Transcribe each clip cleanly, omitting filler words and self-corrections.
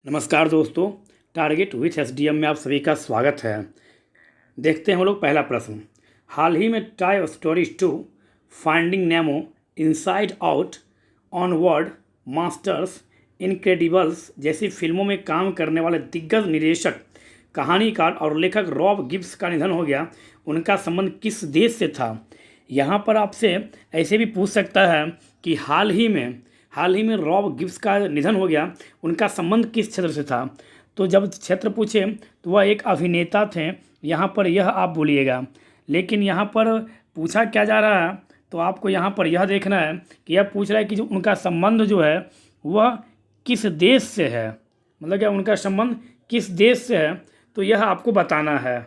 नमस्कार दोस्तों, target with SDM में आप सभी का स्वागत है। देखते हैं हम लोग पहला प्रश्न। हाल ही में toy story 2, finding Nemo, inside out, onward, masters, Incredibles जैसी फिल्मों में काम करने वाले दिग्गज निर्देशक, कहानीकार और लेखक रॉब गिब्स का निधन हो गया। उनका संबंध किस देश से था? यहाँ पर आपसे ऐसे भी पूछ सकता है कि हाल ही में रॉब गिब्स का निधन हो गया, उनका संबंध किस क्षेत्र से था? तो जब क्षेत्र पूछे तो वह एक अभिनेता थे, यहाँ पर यह आप बोलिएगा। लेकिन यहाँ पर पूछा क्या जा रहा है, तो आपको यहाँ पर यह देखना है कि यह पूछ रहा है कि जो उनका संबंध जो है वह किस देश से है, मतलब क्या उनका संबंध किस देश से है, तो यह आपको बताना है।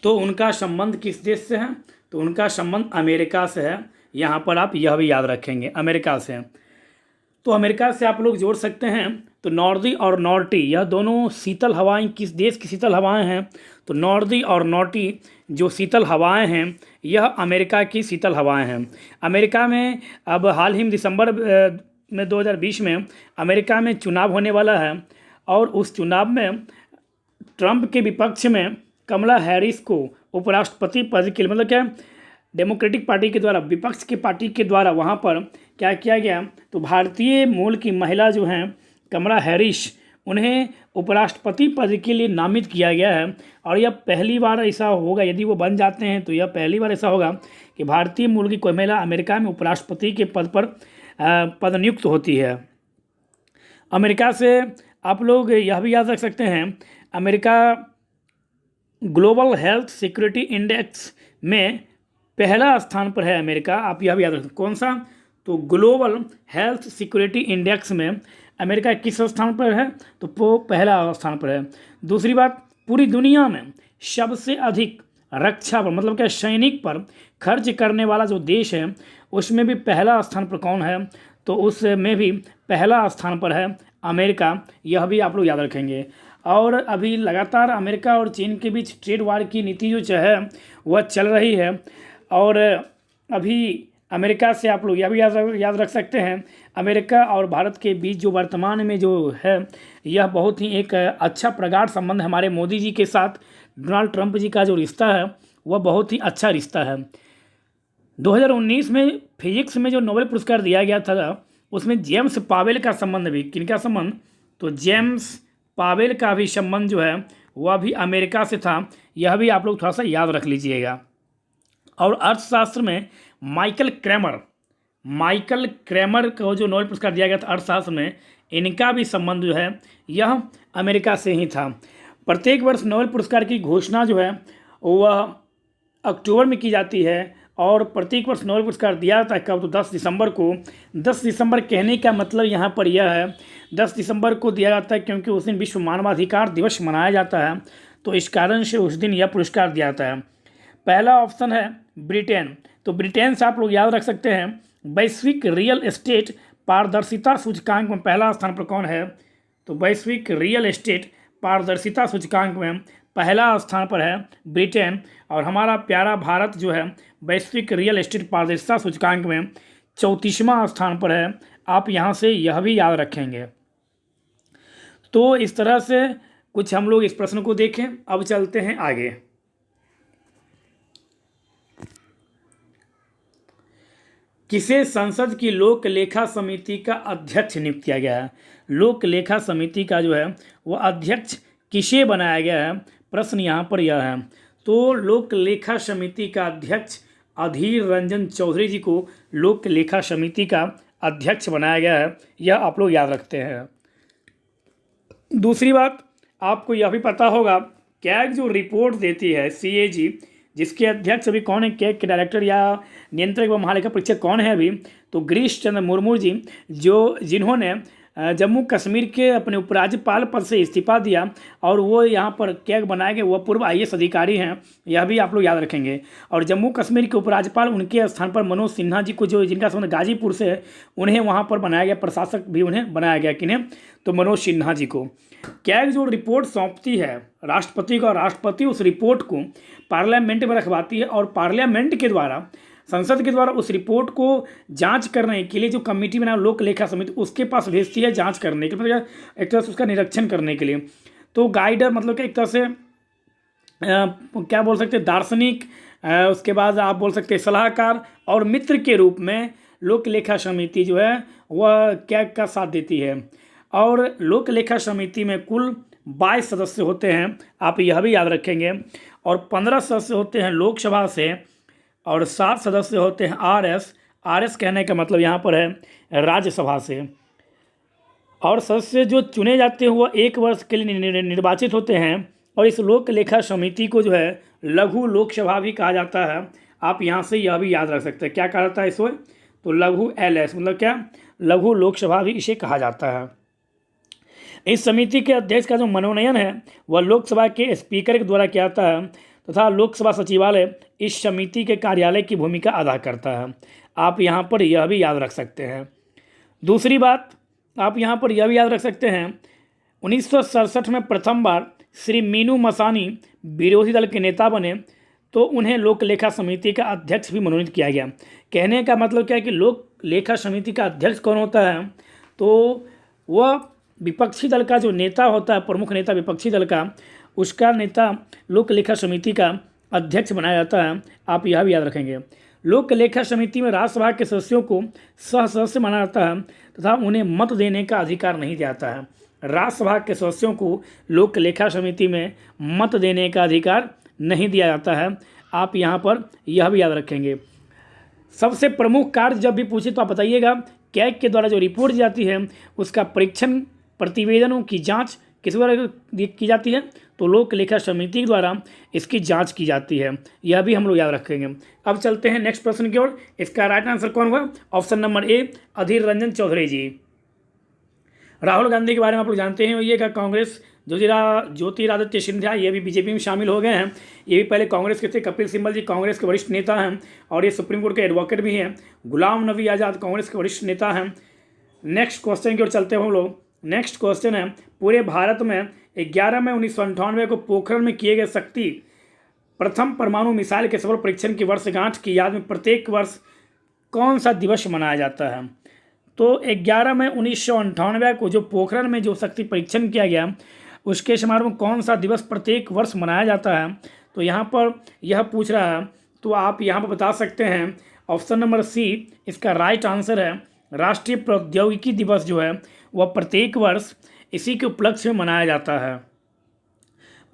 तो उनका संबंध किस देश से है? तो उनका संबंध अमेरिका से है। यहाँ पर आप यह भी याद रखेंगे, अमेरिका से। तो अमेरिका से आप लोग जोड़ सकते हैं। तो नॉर्दी और नॉर्टी, यह दोनों शीतल हवाएं किस देश की शीतल हवाएं हैं? तो नॉर्दी और नॉर्टी जो शीतल हवाएं हैं, यह अमेरिका की शीतल हवाएं हैं। अमेरिका में अब हाल ही में दिसंबर में 2020 में अमेरिका में चुनाव होने वाला है, और उस चुनाव में ट्रंप के विपक्ष में कमला हैरिस को उपराष्ट्रपति पद के लिए, मतलब क्या डेमोक्रेटिक पार्टी के द्वारा, विपक्ष की पार्टी के द्वारा वहाँ पर क्या किया गया, तो भारतीय मूल की महिला जो हैं कमला हैरिस, उन्हें उपराष्ट्रपति पद के लिए नामित किया गया है। और यह पहली बार ऐसा होगा, यदि वो बन जाते हैं तो यह पहली बार ऐसा होगा कि भारतीय मूल की कोई महिला अमेरिका में उपराष्ट्रपति के पद पर पदनियुक्त होती है। अमेरिका से आप लोग यह भी याद रख सकते हैं, America global health security index में पहला स्थान पर है अमेरिका। आप यह भी याद रखें, कौन सा? तो ग्लोबल हेल्थ सिक्योरिटी इंडेक्स में अमेरिका किस स्थान पर है? तो वो पहला स्थान पर है। दूसरी बात, पूरी दुनिया में सबसे अधिक रक्षा पर, मतलब क्या सैनिक पर खर्च करने वाला जो देश है, उसमें भी पहला स्थान पर कौन है? तो उसमें भी पहला स्थान पर है अमेरिका। यह भी आप लोग याद रखेंगे। और अभी लगातार अमेरिका और चीन के बीच ट्रेड वार की नीति जो है वह चल रही है। और अभी अमेरिका से आप लोग यह भी याद रख सकते हैं, अमेरिका और भारत के बीच जो वर्तमान में जो है, यह बहुत ही एक अच्छा प्रगाढ़ संबंध हमारे मोदी जी के साथ डोनाल्ड ट्रंप जी का जो रिश्ता है वह बहुत ही अच्छा रिश्ता है। 2019 में फिजिक्स में जो नोबेल पुरस्कार दिया गया था, उसमें जेम्स पावेल का संबंध भी, किनका संबंध? तो जेम्स पावेल का भी संबंध जो है वह भी अमेरिका से था। यह भी आप लोग थोड़ा सा याद रख लीजिएगा। और अर्थशास्त्र में माइकल क्रैमर को जो नोबेल पुरस्कार दिया गया था अर्थशास्त्र में, इनका भी संबंध जो है यह अमेरिका से ही था। प्रत्येक वर्ष नोबेल पुरस्कार की घोषणा जो है वह अक्टूबर में की जाती है, और प्रत्येक वर्ष नोबेल पुरस्कार दिया जाता है कब? तो 10 दिसंबर को। 10 दिसंबर कहने का मतलब यहाँ पर यह है, 10 दिसंबर को दिया जाता है क्योंकि उस दिन विश्व मानवाधिकार दिवस मनाया जाता है, तो इस कारण से उस दिन यह पुरस्कार दिया जाता है। पहला ऑप्शन है ब्रिटेन। तो ब्रिटेन से आप लोग याद रख सकते हैं, वैश्विक रियल एस्टेट पारदर्शिता सूचकांक में पहला स्थान पर कौन है? तो वैश्विक रियल एस्टेट पारदर्शिता सूचकांक में पहला स्थान पर है ब्रिटेन। और हमारा प्यारा भारत जो है वैश्विक रियल एस्टेट पारदर्शिता सूचकांक में 34वां स्थान पर है। आप यहाँ से यह भी याद रखेंगे। तो इस तरह से कुछ हम लोग इस प्रश्न को देखें। अब चलते हैं आगे। किसे संसद की लोक लेखा समिति का अध्यक्ष नियुक्त किया गया है? लोक लेखा समिति का जो है वह अध्यक्ष किसे बनाया गया है? प्रश्न यहाँ पर यह है। तो लोक लेखा समिति का अध्यक्ष अधीर रंजन चौधरी जी को लोक लेखा समिति का अध्यक्ष बनाया गया है। यह आप लोग याद रखते हैं। दूसरी बात, आपको यह भी पता होगा, कैग जो रिपोर्ट देती है, CAG, जिसके अध्यक्ष अभी कौन है, कैग के डायरेक्टर या नियंत्रक व महालेखा परीक्षक कौन है अभी? तो गिरीश चंद्र मुर्मू जी, जिन्होंने जम्मू कश्मीर के अपने उपराज्यपाल पद से इस्तीफा दिया, और वो यहाँ पर कैग बनाए गए, वह पूर्व IAS अधिकारी हैं। यह भी आप लोग याद रखेंगे। और जम्मू कश्मीर के उपराज्यपाल, उनके स्थान पर मनोज सिन्हा जी को, जो जिनका संबंध गाजीपुर से है, उन्हें वहाँ पर बनाया गया, प्रशासक भी उन्हें बनाया गया। किन्हें? तो मनोज सिन्हा जी को। कैग जो रिपोर्ट सौंपती है राष्ट्रपति को, और राष्ट्रपति उस रिपोर्ट को पार्लियामेंट में रखवाती है, और पार्लियामेंट के द्वारा संसद के द्वारा उस रिपोर्ट को जांच करने के लिए जो कमेटी बना लोक लेखा समिति उसके पास भेजती है जांच करने के लिए, मतलब एक तरह से उसका निरीक्षण करने के लिए। तो गाइडर मतलब कि एक तरह से क्या बोल सकते हैं, दार्शनिक, उसके बाद आप बोल सकते हैं सलाहकार और मित्र के रूप में लोक लेखा समिति जो है वह क्या का साथ देती है। और लोक लेखा समिति में कुल 22 सदस्य होते हैं, आप यह भी याद रखेंगे, और 15 सदस्य होते हैं लोकसभा से और 7 सदस्य होते हैं आरएस कहने का मतलब यहाँ पर है राज्यसभा से। और सदस्य जो चुने जाते हैं वह 1 वर्ष के लिए निर्वाचित होते हैं। और इस लोक लेखा समिति को जो है लघु लोकसभा भी कहा जाता है। आप यहाँ से यह भी याद रख सकते हैं, क्या कहा जाता है इसको, तो लघु LS मतलब क्या, लघु लोकसभा भी इसे कहा जाता है। इस समिति के अध्यक्ष का जो मनोनयन है वह लोकसभा के स्पीकर के द्वारा किया जाता है तथा लोकसभा सचिवालय इस समिति के कार्यालय की भूमिका अदा करता है। आप यहाँ पर यह भी याद रख सकते हैं। दूसरी बात आप यहाँ पर यह भी याद रख सकते हैं, 1967 में प्रथम बार श्री मीनू मसानी विरोधी दल के नेता बने तो उन्हें लोक लेखा समिति का अध्यक्ष भी मनोनीत किया गया। कहने का मतलब क्या है कि लोक लेखा समिति का अध्यक्ष कौन होता है, तो वह विपक्षी दल का जो नेता होता है, प्रमुख नेता विपक्षी दल का, उसका नेता लोक लेखा समिति का अध्यक्ष बनाया जाता है। आप यह भी याद रखेंगे। लोक लेखा समिति में राज्यसभा के सदस्यों को सह सदस्य माना जाता है तथा उन्हें मत देने का अधिकार नहीं दिया जाता है। राज्यसभा के सदस्यों को लोक लेखा समिति में मत देने का अधिकार नहीं दिया जाता है। आप यहाँ पर यह भी याद रखेंगे। सबसे प्रमुख कार्य जब भी पूछे तो आप बताइएगा, कैग के द्वारा जो रिपोर्ट दी जाती है उसका परीक्षण प्रतिवेदनों की जांच किस द्वारा की जाती है, तो लोक लेखा समिति के द्वारा इसकी जांच की जाती है। यह भी हम लोग याद रखेंगे। अब चलते हैं नेक्स्ट प्रश्न की ओर। इसका राइट आंसर कौन होगा, option number A Adhir Ranjan Chaudhary जी। राहुल गांधी के बारे में आप लोग जानते हैं, ये का कांग्रेस ज्योतिरादित्य सिंधिया ये भी बीजेपी में शामिल हो गए हैं। ये भी पहले कांग्रेस के थे। कपिल सिब्बल जी कांग्रेस के वरिष्ठ नेता हैं और ये सुप्रीम कोर्ट के एडवोकेट भी हैं। गुलाम नबी आज़ाद कांग्रेस के वरिष्ठ नेता हैं। नेक्स्ट क्वेश्चन की ओर चलते हैं हम लोग। नेक्स्ट क्वेश्चन है, पूरे भारत में 11 मई 1998 को पोखरण में किए गए शक्ति प्रथम परमाणु मिसाइल के सफल परीक्षण की वर्षगांठ की याद में प्रत्येक वर्ष कौन सा दिवस मनाया जाता है, तो 11 मई 1998 को जो पोखरण में जो शक्ति परीक्षण किया गया उसके समारोह में कौन सा दिवस प्रत्येक वर्ष मनाया जाता है, तो यहाँ पर यह पूछ रहा है। तो आप यहाँ पर बता सकते हैं ऑप्शन नंबर सी इसका राइट आंसर है। राष्ट्रीय प्रौद्योगिकी दिवस जो है वह प्रत्येक वर्ष इसी के उपलक्ष्य में मनाया जाता है।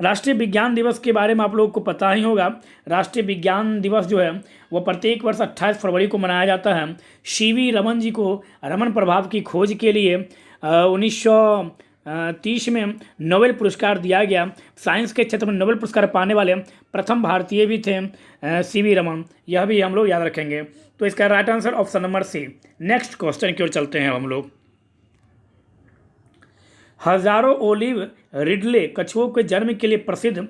राष्ट्रीय विज्ञान दिवस के बारे में आप लोगों को पता ही होगा। राष्ट्रीय विज्ञान दिवस जो है वह प्रत्येक वर्ष 28 फरवरी को मनाया जाता है। सीवी रमन जी को रमन प्रभाव की खोज के लिए 1930 में नोबेल पुरस्कार दिया गया। साइंस के क्षेत्र में नोबेल पुरस्कार पाने वाले प्रथम भारतीय भी थे सीवी रमन। यह भी हम लोग याद रखेंगे। तो इसका right answer option number C. Next question की ओर चलते हैं हम लोग। हजारों ओलिव रिडले कछुओं के जन्म के लिए प्रसिद्ध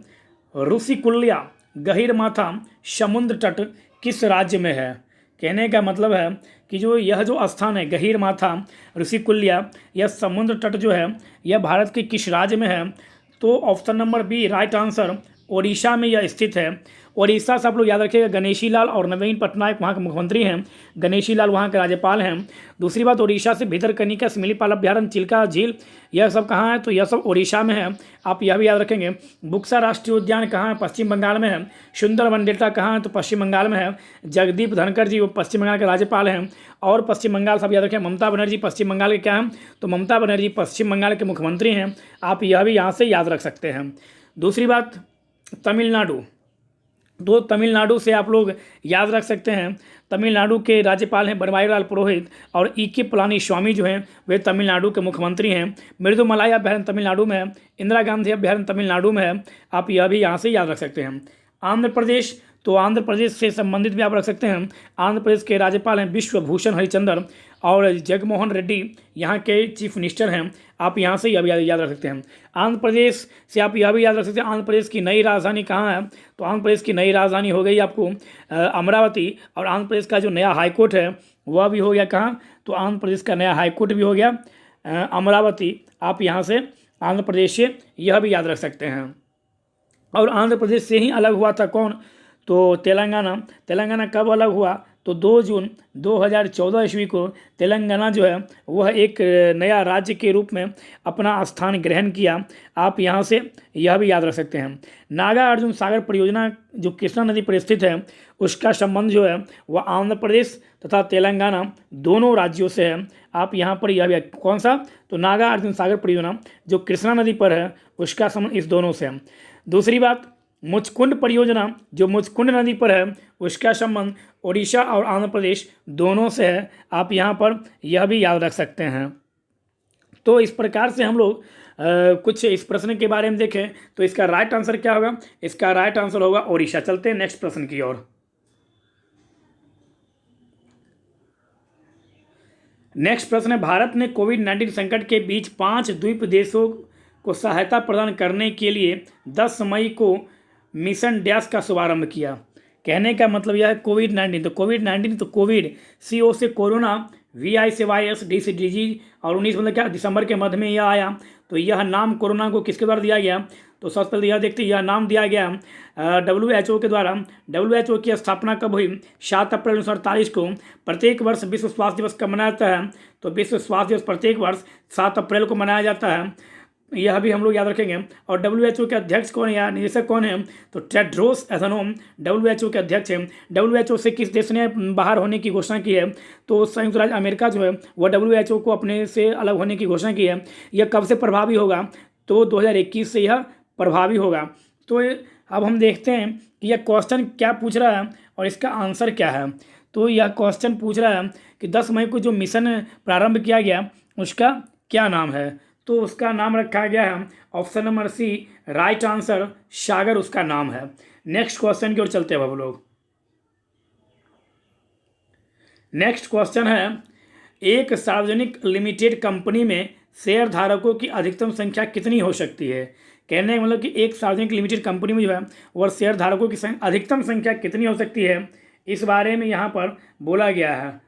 ऋषिकुल्या गहीरमाथा समुद्र तट किस राज्य में है। कहने का मतलब है कि जो यह जो स्थान है गहीरमाथा ऋषिकुल्या यह समुद्र तट जो है यह भारत के किस राज्य में है, तो option number B right answer Odisha में यह स्थित है। ओडिशा से आप लोग याद रखिएगा गणेशी लाल और नवीन पटनायक वहाँ के मुख्यमंत्री हैं। गणेशी लाल वहाँ के राज्यपाल हैं। दूसरी बात ओडिशा से भितरकनिका सिमिलीपाल अभ्यारण्य चिल्का झील यह सब कहाँ है, तो यह सब ओडिशा में है। आप यह भी याद रखेंगे। बुक्सा राष्ट्रीय उद्यान कहाँ है, पश्चिम बंगाल में है। सुंदरवन डेल्टा कहाँ है, तो पश्चिम बंगाल में है। जगदीप धनखड़ जी वो पश्चिम बंगाल के राज्यपाल हैं। और पश्चिम बंगाल सब याद रखें ममता बनर्जी पश्चिम बंगाल के क्या हैं, तो ममता बनर्जी पश्चिम बंगाल के मुख्यमंत्री हैं। आप यह भी यहाँ से याद रख सकते हैं। दूसरी बात तमिलनाडु, तो तमिलनाडु से आप लोग याद रख सकते हैं तमिलनाडु के राज्यपाल हैं बनवारीलाल पुरोहित और E.K. पलानीस्वामी जो हैं वे तमिलनाडु के मुख्यमंत्री हैं। मृदुमलाई अभ्यारण्य तमिलनाडु में है। इंदिरा गांधी अभ्यारण्य तमिलनाडु में है। आप यह भी यहाँ से याद रख सकते हैं। आंध्र प्रदेश, तो आंध्र प्रदेश से संबंधित भी आप रख सकते हैं। आंध्र प्रदेश के राज्यपाल हैं विश्वभूषण हरिचंदन और जगमोहन रेड्डी यहाँ के चीफ मिनिस्टर हैं। आप यहाँ से यह भी याद रख सकते हैं। आंध्र प्रदेश से आप यह भी याद रख सकते हैं आंध्र प्रदेश की नई राजधानी कहाँ है, तो आंध्र प्रदेश की नई राजधानी हो गई आपको अमरावती। और आंध्र प्रदेश का जो नया हाईकोर्ट है वह भी हो गया कहाँ, तो आंध्र प्रदेश का नया हाईकोर्ट भी हो गया अमरावती। आप यहाँ से आंध्र प्रदेश से यह भी याद रख सकते हैं। और आंध्र प्रदेश से ही अलग हुआ था कौन, तो तेलंगाना। तेलंगाना कब अलग हुआ, तो 2 जून 2014 ईस्वी को तेलंगाना जो है वह एक नया राज्य के रूप में अपना स्थान ग्रहण किया। आप यहाँ से यह भी याद रख सकते हैं। नागा अर्जुन सागर परियोजना जो कृष्णा नदी पर स्थित है, उसका संबंध जो है वह आंध्र प्रदेश तथा तेलंगाना दोनों राज्यों से है। आप यहाँ पर यह भी कौन सा, तो नागा अर्जुन सागर परियोजना जो कृष्णा नदी पर है उसका संबंध इस दोनों से है। दूसरी बात, मुचकुंड परियोजना जो मुचकुंड नदी पर है उसका संबंध ओडिशा और आंध्र प्रदेश दोनों से है। आप यहाँ पर यह भी याद रख सकते हैं। तो इस प्रकार से हम लोग कुछ इस प्रश्न के बारे में देखें तो इसका राइट आंसर क्या होगा, इसका राइट आंसर होगा ओडिशा। चलते हैं नेक्स्ट प्रश्न की ओर। नेक्स्ट प्रश्न है, भारत ने कोविड-19 संकट के बीच 5 द्वीप देशों को सहायता प्रदान करने के लिए 10 मई को मिशन डैश का शुभारंभ किया। कहने का मतलब यह है कोविड-19, तो कोविड-19 तो कोविड, CO से कोरोना, VI से वायरस, D से डिजीज और 19 मतलब क्या दिसंबर के मध्य में यह आया। तो यह नाम कोरोना को किसके द्वारा दिया गया, तो सबसे पहले यह देखते हैं यह नाम दिया गया WHO के द्वारा। WHO की स्थापना कब हुई, 7 अप्रैल 1948 को। प्रत्येक वर्ष विश्व स्वास्थ्य दिवस कब मनाया जाता है, तो विश्व स्वास्थ्य दिवस प्रत्येक वर्ष 7 अप्रैल को मनाया जाता है। यह भी हम लोग याद रखेंगे। और WHO के अध्यक्ष कौन है या निदेशक कौन है, तो टेड्रोस एथनोम WHO के अध्यक्ष हैं। WHO से किस देश ने बाहर होने की घोषणा की है, तो संयुक्त राज्य अमेरिका जो है वह WHO को अपने से अलग होने की घोषणा की है। यह कब से प्रभावी होगा, तो 2021 से यह प्रभावी होगा। तो अब हम देखते हैं कि यह क्वेश्चन क्या पूछ रहा है और इसका आंसर क्या है। तो यह क्वेश्चन पूछ रहा है कि 10 मई को जो मिशन प्रारंभ किया गया उसका क्या नाम है, तो उसका नाम रखा गया है option number C, right answer Sagar उसका नाम है। नेक्स्ट क्वेश्चन की ओर चलते हैं हम लोग। नेक्स्ट क्वेश्चन है, एक सार्वजनिक लिमिटेड कंपनी में शेयर धारकों की अधिकतम संख्या कितनी हो सकती है। कहने का मतलब कि एक सार्वजनिक लिमिटेड कंपनी में जो है वह शेयर धारकों की अधिकतम संख्या कितनी हो सकती है, इस बारे में यहाँ पर बोला गया है।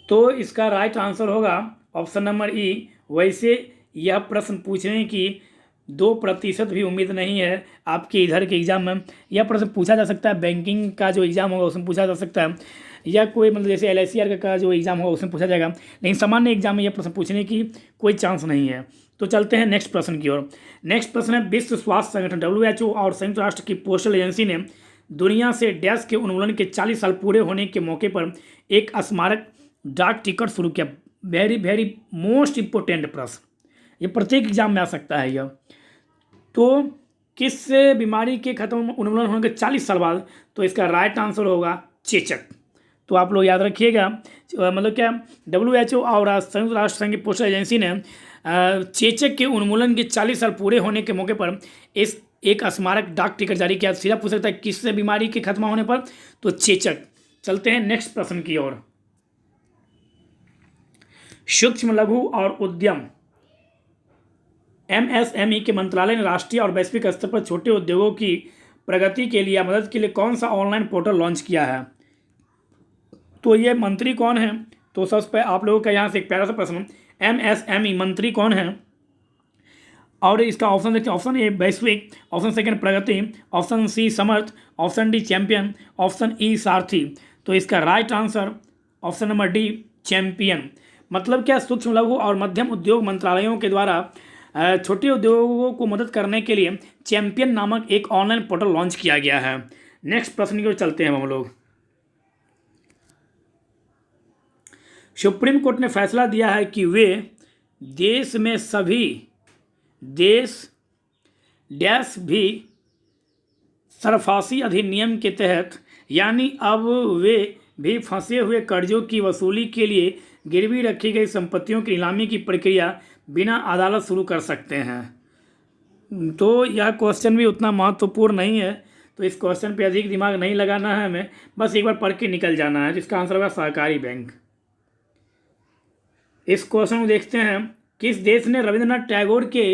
तो इसका राइट आंसर होगा ऑप्शन नंबर ई। वैसे यह प्रश्न पूछने की 2% भी उम्मीद नहीं है आपके इधर के एग्जाम में। यह प्रश्न पूछा जा सकता है, बैंकिंग का जो एग्ज़ाम होगा उसमें पूछा जा सकता है, या कोई मतलब जैसे LIC का जो एग्ज़ाम होगा उसमें पूछा जाएगा, लेकिन सामान्य एग्जाम में यह प्रश्न पूछने की कोई चांस नहीं है। तो चलते हैं नेक्स्ट प्रश्न की ओर। नेक्स्ट प्रश्न है, विश्व स्वास्थ्य संगठन WHO और संयुक्त राष्ट्र की पोस्टल एजेंसी ने दुनिया से डैश के उन्मूलन के 40 साल पूरे होने के मौके पर एक स्मारक डाक टिकट शुरू किया। वेरी वेरी मोस्ट इम्पोर्टेंट प्रश्न, ये प्रत्येक एग्जाम में आ सकता है यह। तो किस बीमारी के खत्म उन्मूलन होने के 40 साल बाद, तो इसका राइट आंसर होगा चेचक। तो आप लोग याद रखिएगा, मतलब क्या WHO और संयुक्त राष्ट्र संघ की पोस्टल एजेंसी ने चेचक के उन्मूलन के 40 साल पूरे होने के मौके पर इस एक स्मारक डाक टिकट जारी किया। सीधा पूछ सकता है किस बीमारी के खत्म होने पर, तो चेचक। चलते हैं नेक्स्ट प्रश्न की ओर। सूक्ष्म लघु और उद्यम MSME के मंत्रालय ने राष्ट्रीय और वैश्विक स्तर पर छोटे उद्योगों की प्रगति के लिए मदद के लिए कौन सा ऑनलाइन पोर्टल लॉन्च किया है। तो ये मंत्री कौन है, तो सबसे पहले आप लोगों का यहाँ से एक प्यारा सा प्रश्न, MSME मंत्री कौन है, और इसका ऑप्शन देखते हैं। Option A Vaishwik, option second Pragati, option C Samarth, option D champion, option E Sarathi. तो इसका right answer option number D champion. मतलब क्या, सूक्ष्म लघु और मध्यम उद्योग मंत्रालयों के द्वारा छोटे उद्योगों को मदद करने के लिए चैंपियन नामक एक ऑनलाइन पोर्टल लॉन्च किया गया है। नेक्स्ट प्रश्न की ओर चलते हैं हम लोग। सुप्रीम कोर्ट ने फैसला दिया है कि वे देश में सभी देश डैश भी सरफासी अधिनियम के तहत, यानी अब वे भी फंसे हुए कर्जों की वसूली के लिए गिरवी रखी गई संपत्तियों की नीलामी की प्रक्रिया बिना अदालत शुरू कर सकते हैं। तो यह क्वेश्चन भी उतना महत्वपूर्ण नहीं है, तो इस क्वेश्चन पे अधिक दिमाग नहीं लगाना है हमें, बस एक बार पढ़ के निकल जाना है, जिसका आंसर होगा सहकारी बैंक। इस क्वेश्चन को देखते हैं, किस देश ने रविंद्रनाथ टैगोर के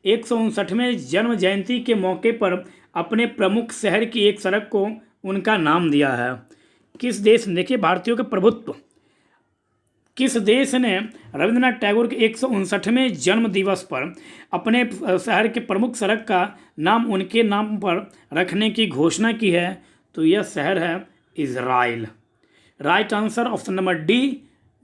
159वें जन्म जयंती के मौके पर अपने प्रमुख शहर की एक सड़क को उनका नाम दिया है। किस देश ने, देखिए भारतीयों के प्रभुत्व, किस देश ने रविंद्रनाथ टैगोर के 159वें जन्म दिवस पर अपने शहर के प्रमुख सड़क का नाम उनके नाम पर रखने की घोषणा की है, तो यह शहर है Israel. Right answer option number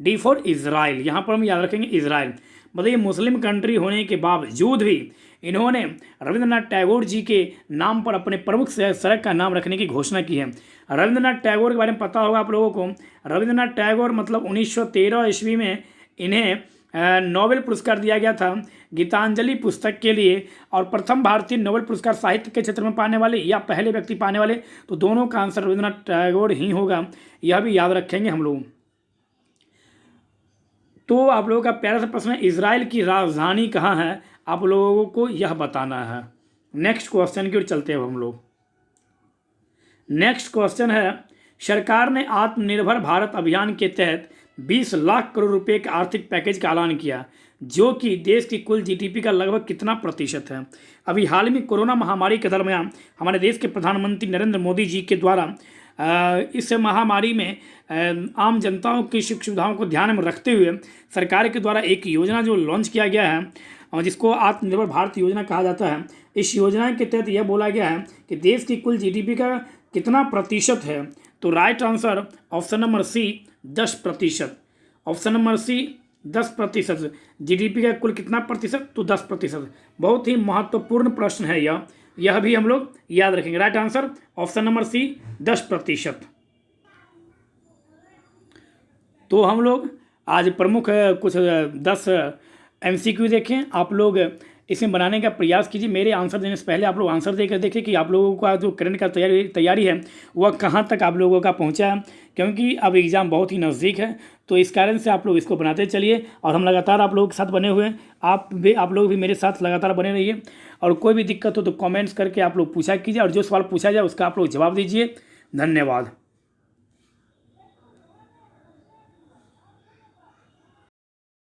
D for Israel. यहाँ पर हम याद रखेंगे इज़राइल। मतलब ये मुस्लिम कंट्री होने के बावजूद भी इन्होंने रविंद्रनाथ टैगोर जी के नाम पर अपने प्रमुख सड़क का नाम रखने की घोषणा की है। रविंद्रनाथ टैगोर के बारे में पता होगा आप लोगों को। रविंद्रनाथ टैगोर मतलब 1913 ईस्वी में इन्हें नोबेल पुरस्कार दिया गया था गीतांजलि पुस्तक के लिए, और प्रथम भारतीय नोबेल पुरस्कार साहित्य के क्षेत्र में पाने वाले या पहले व्यक्ति पाने वाले, तो दोनों का आंसर रविंद्रनाथ टैगोर ही होगा। यह भी याद रखेंगे हम लोग। तो आप लोगों का प्यारा सा प्रश्न है, इजराइल की राजधानी कहाँ है, आप लोगों को यह बताना है। नेक्स्ट क्वेश्चन की ओर चलते हैं हम लोग। नेक्स्ट क्वेश्चन है, सरकार ने आत्मनिर्भर भारत अभियान के तहत 20 लाख करोड़ रुपए के आर्थिक पैकेज का ऐलान किया, जो कि देश की कुल जीडीपी का लगभग कितना प्रतिशत है। अभी हाल में कोरोना महामारी के दरमियान हमारे देश के प्रधानमंत्री नरेंद्र मोदी जी के द्वारा इस महामारी में आम जनताओं की सुख सुविधाओं को ध्यान में रखते हुए सरकार के द्वारा एक योजना जो लॉन्च किया गया है और जिसको आत्मनिर्भर भारत योजना कहा जाता है। इस योजना के तहत यह बोला गया है कि देश की कुल जीडीपी का कितना प्रतिशत है। तो right answer option number C 10%। Option number C 10%। GDP का कुल कितना प्रतिशत, तो 10%। बहुत ही महत्वपूर्ण प्रश्न है यह भी हम लोग याद रखेंगे। Right answer option number C 10%। तो हम लोग आज प्रमुख कुछ 10 MCQ देखें। आप लोग इसमें बनाने का प्रयास कीजिए। मेरे आंसर देने से पहले आप लोग आंसर देकर देखिए कि आप लोगों का जो करंट का तैयारी है वह कहाँ तक आप लोगों का पहुँचा है, क्योंकि अब एग्ज़ाम बहुत ही नज़दीक है। तो इस कारण से आप लोग इसको बनाते चलिए और हम लगातार आप लोगों के साथ बने हुए हैं। आप लोग भी मेरे साथ लगातार बने रहिए, और कोई भी दिक्कत हो तो कमेंट्स करके आप लोग पूछा कीजिए, और जो सवाल पूछा जाए उसका आप लोग जवाब दीजिए। धन्यवाद।